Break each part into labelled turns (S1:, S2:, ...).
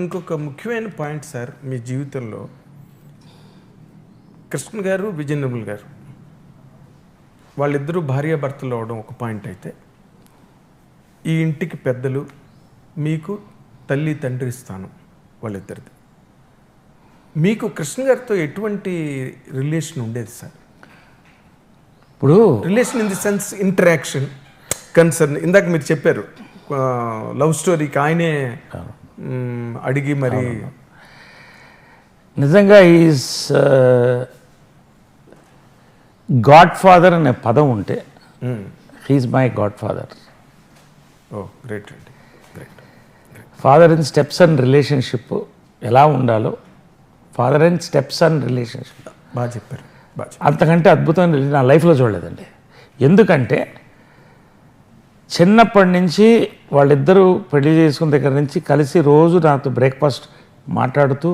S1: ఇంకొక ముఖ్యమైన point sir, మీ జీవితంలో కృష్ణ గారు, విజయ నిర్మల్ గారు వాళ్ళిద్దరూ భార్యాభర్తలు అవడం ఒక పాయింట్ అయితే, ఈ ఇంటికి పెద్దలు, మీకు తల్లి తండ్రి స్థానం వాళ్ళిద్దరిది. మీకు కృష్ణ గారితో ఎటువంటి రిలేషన్ ఉండేది సార్?
S2: ఇప్పుడు
S1: relation in the sense interaction, concern. ఇందాక మీరు చెప్పారు లవ్ స్టోరీకి ఆయనే అడిగి మరి.
S2: నిజంగా ఈజ్ గాడ్ ఫాదర్ అనే పదం ఉంటే he is my godfather.
S1: Oh great అండి, great.
S2: Father and steps and relationship ఎలా ఉండాలో, father and steps and relationship
S1: బాగా చెప్పారు, బాగా.
S2: అంతకంటే అద్భుతమైన నా లైఫ్లో చూడలేదండి. ఎందుకంటే చిన్నప్పటి నుంచి వాళ్ళిద్దరూ పెళ్లి చేసుకున్న దగ్గర నుంచి కలిసి రోజు నాతో బ్రేక్ఫాస్ట్ మాట్లాడుతూ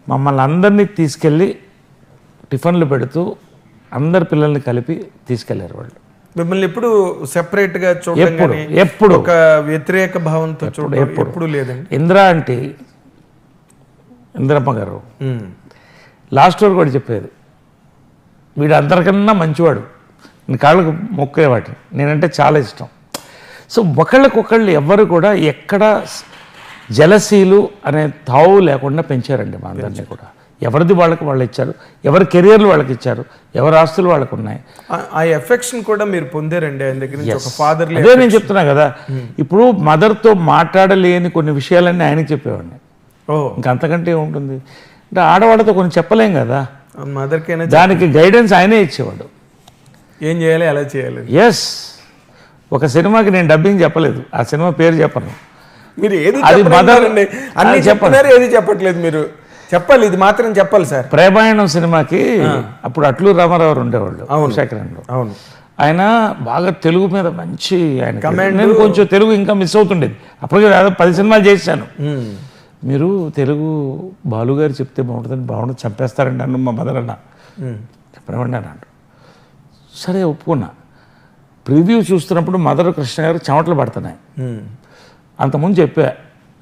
S2: మమ్మల్ని అందరినీ తీసుకెళ్ళి టిఫిన్లు పెడుతూ అందరి పిల్లల్ని కలిపి తీసుకెళ్లారు వాళ్ళు.
S1: మిమ్మల్ని ఎప్పుడు సెపరేట్గా చూడడం,
S2: ఎప్పుడు
S1: ఒక వ్యతిరేక భావంతో చూడడం ఎప్పుడు లేదండి.
S2: ఇందిరమ్మ గారు లాస్ట్ వరకు కూడా చెప్పేది, వీడు అందరికన్నా మంచివాడు, నేను కాళ్ళకు మొక్కేవాటి, నేనంటే చాలా ఇష్టం. సో ఒకళ్ళకొకళ్ళు ఎవ్వరు కూడా ఎక్కడ జలసీలు అనే తావు లేకుండా పెంచారండి మా అందరినీ కూడా. ఎవరిది వాళ్ళకి వాళ్ళు ఇచ్చారు, ఎవరి కెరియర్లు వాళ్ళకి ఇచ్చారు, ఎవరి ఆస్తులు వాళ్ళకు ఉన్నాయి.
S1: ఆ ఎఫెక్షన్ కూడా మీరు పొందారండి ఆయన దగ్గర నుంచి, ఒక ఫాదర్.
S2: అదే నేను చెప్తున్నా కదా, ఇప్పుడు మదర్తో మాట్లాడలేని కొన్ని విషయాలన్నీ ఆయనకి చెప్పేవాడిని. ఇంకా అంతకంటే ఉంటుంది అంటే ఆడవాళ్ళతో కొన్ని చెప్పలేం కదా,
S1: మదర్కైనా
S2: దానికి గైడెన్స్ ఆయనే ఇచ్చేవాడు,
S1: ఏం చేయాలి ఎలా చేయాలి.
S2: ఎస్, ఒక సినిమాకి నేను డబ్బింగ్ చెప్పలేదు, ఆ సినిమా పేరు చెప్పను.
S1: మీరు ఏది
S2: అది మదర్
S1: అన్ని చెప్పన్నారు, ఏది చెప్పట్లేదు. మీరు చెప్పాలి, ఇది మాత్రం చెప్పాలి సార్.
S2: ప్రేమాయణం సినిమాకి అప్పుడు అట్లూరు రామారావు ఉండేవాళ్ళు శేఖరంలో.
S1: అవును,
S2: ఆయన బాగా తెలుగు మీద మంచి ఆయన, నేను కొంచెం తెలుగు ఇంకా మిస్ అవుతుండేది. అప్పటికే దాదాపు 10 సినిమాలు చేశాను. మీరు తెలుగు బాలుగారు చెప్తే బాగుంటుంది చంపేస్తారండి అన్న మా మదర్ అన్న, చెప్పనివ్వండి అన్నాడు. సరే ఒప్పుకున్నా. ప్రివ్యూ చూస్తున్నప్పుడు మదర్ కృష్ణ గారు చెమటలు పడుతున్నాయి. అంతకుముందు చెప్పా,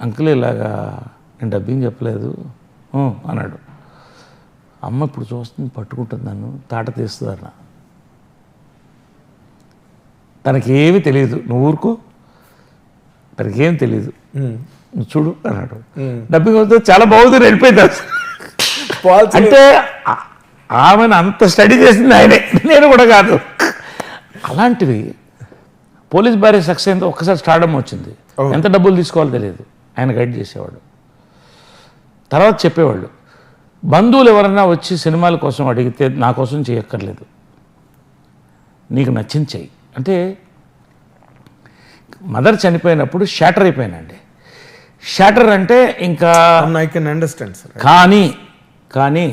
S2: అంకుల్ ఇలాగా నేను డబ్బింగ్ చెప్పలేదు అన్నాడు. అమ్మ ఇప్పుడు చూస్తుంది, పట్టుకుంటుంది, నన్ను తాట తీస్తుంది అన్న. తనకేమీ తెలియదు, నువ్వు ఊరుకో, తనకేం తెలియదు, నువ్వు చూడు అన్నాడు. డబ్బింగ్ అవుతుంది, చాలా బాగుంది, వెళ్ళిపోయింది. అంటే ఆమెను అంత స్టడీ చేసింది ఆయనే, నేను కూడా కాదు. అలాంటివి పోలీస్ భార్య సక్సెస్ అయిందో ఒక్కసారి స్టార్డమ్ వచ్చింది, ఎంత డబ్బులు తీసుకోవాలో తెలియదు, ఆయన గైడ్ చేసేవాడు. తర్వాత చెప్పేవాళ్ళు, బంధువులు ఎవరన్నా వచ్చి సినిమాల కోసం అడిగితే నా కోసం చేయక్కర్లేదు, నీకు నచ్చింది చెయ్యి అంటే. మదర్ చనిపోయినప్పుడు షాటర్ అయిపోయానండి. షాటర్ అంటే ఇంకా
S1: ఐ కెన్ అండర్స్టాండ్ సార్.
S2: కానీ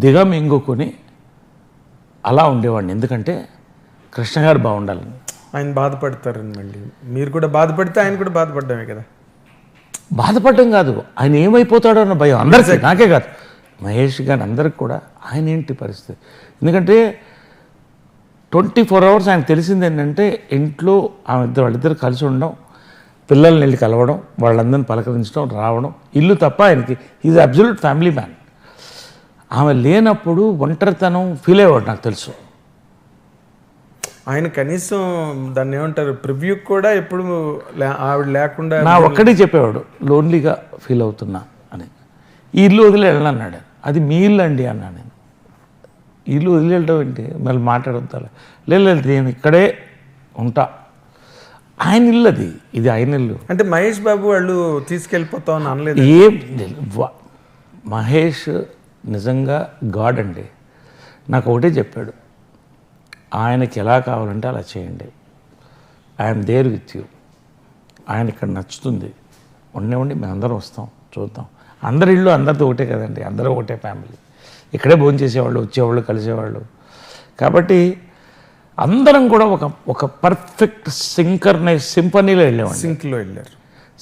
S2: దిగమింగుకుని అలా ఉండేవాడిని, ఎందుకంటే కృష్ణ గారు బాగుండాలని.
S1: ఆయన బాధపడతారని, మళ్ళీ మీరు కూడా బాధపడితే ఆయన కూడా బాధపడ్డామే కదా.
S2: బాధపడడం కాదు, ఆయన ఏమైపోతాడో అన్న భయం అందరికీ, నాకే కాదు, మహేష్ గారు అందరికి కూడా. ఆయన ఏంటి పరిస్థితి, ఎందుకంటే 24 hours ఆయన తెలిసింది ఏంటంటే ఇంట్లో వాళ్ళిద్దరు కలిసి ఉండడం, పిల్లల్ని వెళ్ళి కలవడం, వాళ్ళందరినీ పలకరించడం, రావడం, ఇల్లు తప్ప ఆయనకి ఈజ్ అబ్సల్యూట్ ఫ్యామిలీ మ్యాన్. ఆమె లేనప్పుడు ఒంటరితనం ఫీల్ అయ్యేవాడు నాకు తెలుసు.
S1: ఆయన కనీసం దాన్ని ఏమంటారు, ప్రివ్యూ కూడా ఎప్పుడు ఆవిడ లేకుండా
S2: నా ఒక్కడే చెప్పేవాడు, లోన్లీగా ఫీల్ అవుతున్నా అని. ఈ ఇల్లు వదిలి వెళ్ళన్నాడు. అది మీ ఇల్లు అండి అన్నా నేను. ఇల్లు వదిలి వెళ్ళడం ఏంటి, మళ్ళీ మాట్లాడొద్దా? లేదు నేను ఇక్కడే ఉంటా, ఆయన ఇల్లు అది, ఇది ఆయన ఇల్లు.
S1: అంటే మహేష్ బాబు వాళ్ళు తీసుకెళ్ళిపోతామని అనలేదు.
S2: ఏం మహేష్ నిజంగా గాడ్ అండి. నాకు ఒకటే చెప్పాడు, ఆయనకి ఎలా కావాలంటే అలా చేయండి, ఐఎమ్ దేర్ విత్ యూ, ఆయన ఇక్కడ నచ్చుతుంది, ఉండి మేము అందరం వస్తాం, చూద్దాం. అందరి ఇళ్ళు అందరితో ఒకటే కదండి, అందరూ ఒకటే ఫ్యామిలీ, ఇక్కడే భోజనం చేసేవాళ్ళు, వచ్చేవాళ్ళు, కలిసేవాళ్ళు. కాబట్టి అందరం కూడా ఒక పర్ఫెక్ట్ సింఫనీలో వెళ్ళామండి.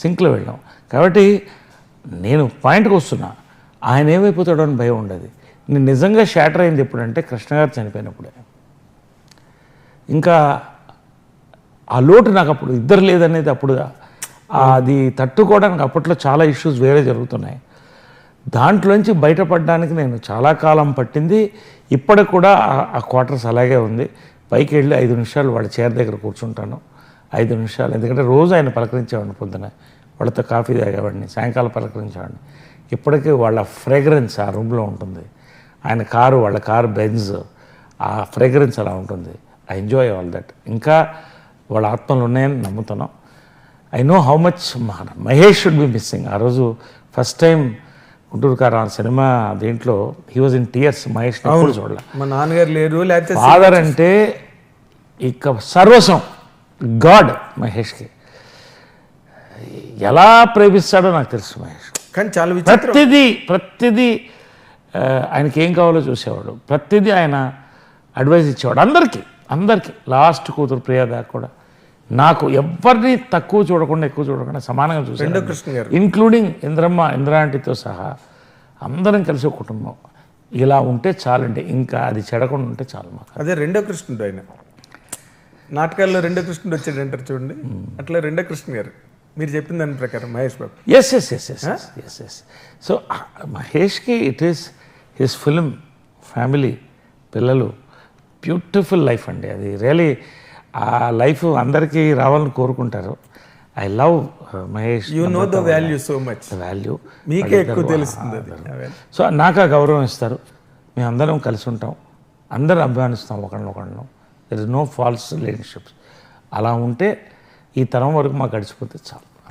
S2: సింక్లో వెళ్ళాం. కాబట్టి నేను పాయింట్కి వస్తున్నా, ఆయన ఏమైపోతాడో అని భయం ఉండదు. నేను నిజంగా షాటర్ అయింది ఎప్పుడంటే కృష్ణ గారు చనిపోయినప్పుడే. ఇంకా ఆ లోటు నాకు అప్పుడు ఇద్దరు లేదనేది అప్పుడు అది తట్టుకోవడానికి అప్పట్లో చాలా ఇష్యూస్ వేరే జరుగుతున్నాయి. దాంట్లోంచి బయటపడడానికి నేను చాలా కాలం పట్టింది. ఇప్పటికి కూడా ఆ క్వార్టర్స్ అలాగే ఉంది. పైకి వెళ్ళి 5 నిమిషాలు వాళ్ళ చైర్ దగ్గర కూర్చుంటాను. 5 నిమిషాలు, ఎందుకంటే రోజు ఆయన పలకరించేవాడిని. పొద్దున వాళ్ళతో కాఫీ తాగేవాడిని, సాయంకాలం పలకరించేవాడిని. ఇప్పటికీ వాళ్ళ ఫ్రేగ్రెన్స్ ఆ రూమ్లో ఉంటుంది. ఆయన కారు, వాళ్ళ కారు బెంజ్, ఆ ఫ్రేగ్రెన్స్ అలా ఉంటుంది. I enjoy all that. ఇంకా వాళ్ళ ఆత్మలు ఉన్నాయని నమ్ముతున్నాం. I know how much Mahesh should be missing. ఆ రోజు ఫస్ట్ టైం గుంటూరు కారం సినిమా దీంట్లో he was in tears. Mahesh ఎప్పుడు చూడాలి.
S1: మా నాన్నగారు లేరు, లేకపోతే
S2: ఫాదర్ అంటే ఇక సర్వస్వం, గాడ్ మహేష్కి. ఎలా ప్రేమిస్తాడో నాకు తెలుసు మహేష్.
S1: కానీ చాలా విచిత్రం.
S2: ప్రతిదీ ఆయనకి ఏం కావాలో చూసేవాడు. ప్రతిదీ ఆయన అడ్వైజ్ ఇచ్చేవాడు అందరికీ. లాస్ట్ కూతురు ప్రియా దాకా కూడా నాకు ఎవరిని తక్కువ చూడకుండా ఎక్కువ చూడకుండా సమానంగా చూసాడు.
S1: కృష్ణ గారు
S2: ఇంక్లూడింగ్ ఇంద్రాంటితో సహా అందరం కలిసి ఒక కుటుంబం. ఇలా ఉంటే చాలండి, ఇంకా అది చెడకుండా ఉంటే చాలు మాకు.
S1: అదే రెండో కృష్ణుడు. ఆయన నాటకాల్లో రెండో కృష్ణుడు వచ్చాడు అంటారు చూడండి, అట్లా రెండో కృష్ణ గారు మీరు చెప్పిన దాని ప్రకారం మహేష్ బాబు.
S2: ఎస్. సో మహేష్కి it is his film, family, పిల్లలు, బ్యూటిఫుల్ లైఫ్ అండి. అది రియలీ ఆ లైఫ్ అందరికీ రావాలని కోరుకుంటారు. I love Mahesh.
S1: You know the value so much.
S2: Value
S1: మీకే ఎక్కువ తెలుస్తుంది అది.
S2: సో నాకు ఆ గౌరవం ఇస్తారు. మేము అందరం కలిసి ఉంటాం, అందరం అభిమానిస్తాం ఒకళ్ళనొకళ్ళను. There is no false relationships. అలా ఉంటే ఈ తరం వరకు మాకు గడిచిపోతే చాలు.